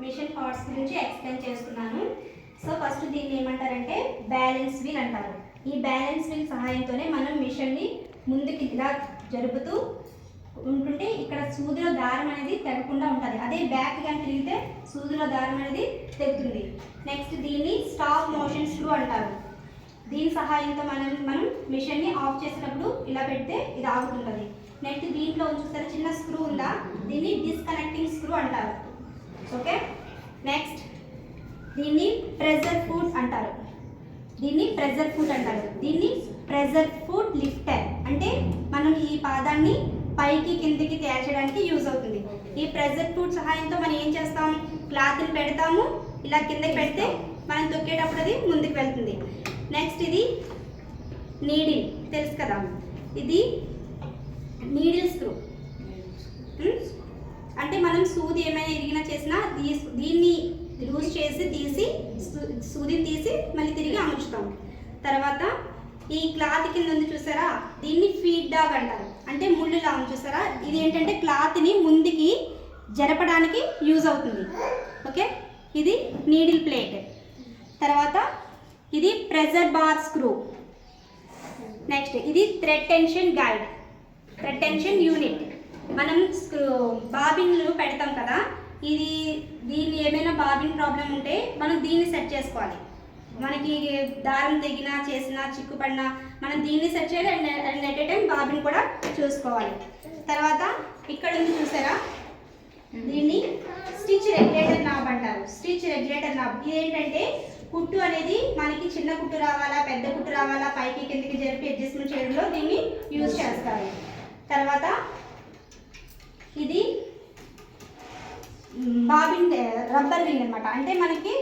Machine parts గురించి explain చేస్తున్నాను. So first దీన్ని ఏమంటారంటే బ్యాలెన్స్ వీల్ అంటారు. ఈ బ్యాలెన్స్ వీల్ సహాయంతోనే మనం మిషన్ని ముందుకి ఇలా జరుపుతూ ఉంటుంటే ఇక్కడ సూదిలో దారం అనేది తెగకుండా ఉంటుంది. అదే బ్యాక్ కానీ తిరిగితే సూదిలో దారం అనేది తెగుతుంది. నెక్స్ట్ దీన్ని స్టాప్ మోషన్ స్క్రూ అంటారు. దీని సహాయంతో మనం మిషన్ని ఆఫ్ చేసినప్పుడు ఇలా పెడితే ఇది ఆగుతుంటుంది. నెక్స్ట్ దీంట్లో చూసారా చిన్న స్క్రూ ఉందా, దీన్ని డిస్కనెక్టింగ్ స్క్రూ అంటారు. ఓకే, నెక్స్ట్ దీన్ని ప్రెజర్ ఫుట్ అంటారు. దీన్ని ప్రెజర్ ఫుట్ లిఫ్టర్ అంటే మనం ఈ పాదాన్ని పైకి కిందికి తేల్చడానికి యూజ్ అవుతుంది. ఈ ప్రెజర్ ఫుట్ సహాయంతో మనం ఏం చేస్తాం, క్లాత్ని పెడతాము, ఇలా కిందకి పెడితే మనం తొక్కేటప్పుడు అది ముందుకు వెళ్తుంది. నెక్స్ట్ ఇది నీడిల్, తెలుసు కదా, ఇది నీడిల్ స్క్రూ అంటే మనం సూది ఏమైనా ఇరిగినా చేసినా దీన్ని లూజ్ చేసి తీసి సూదిని తీసి మళ్ళీ తిరిగి అమర్చుతాం. తర్వాత ఈ క్లాత్ కింద ఉంది చూసారా, దీన్ని ఫీడ్ డాగ్ అంటారు. అంటే ముళ్ళులా ఉంది చూసారా, ఇది ఏంటంటే క్లాత్ని ముందుకి జరపడానికి యూజ్ అవుతుంది. ఓకే, ఇది నీడిల్ ప్లేట్. తర్వాత ఇది ప్రెజర్ బార్ స్క్రూ. నెక్స్ట్ ఇది థ్రెడ్ టెన్షన్ యూనిట్. మనం బాబిన్లు పెడతాం కదా, దీన్ని ఏమైనా బాబిన్ ప్రాబ్లం ఉంటే మనం దీన్ని సెట్ చేసుకోవాలి. మనకి దారం తెగినా చేసినా చిక్కుపడినా మనం దీన్ని సెట్ చేయాలి. And at a time bobbin కూడా చూసుకోవాలి. తర్వాత ఇక్కడ ఉంది చూసారా, దీన్ని స్టిచ్ రెగ్యులేటర్ నాబ్ అంటారు. ఇది ఏంటంటే కుట్టు అనేది మనకి చిన్న కుట్టు రావాలా పెద్ద కుట్టు రావాలా పైకి కిందకి జరిపి అడ్జస్ట్మెంట్ చేయడంలో దీన్ని యూజ్ చేస్తారు. తర్వాత ఇది బాబిన్ రబ్బర్ రింగ్ అనమాట. అంటే మనకి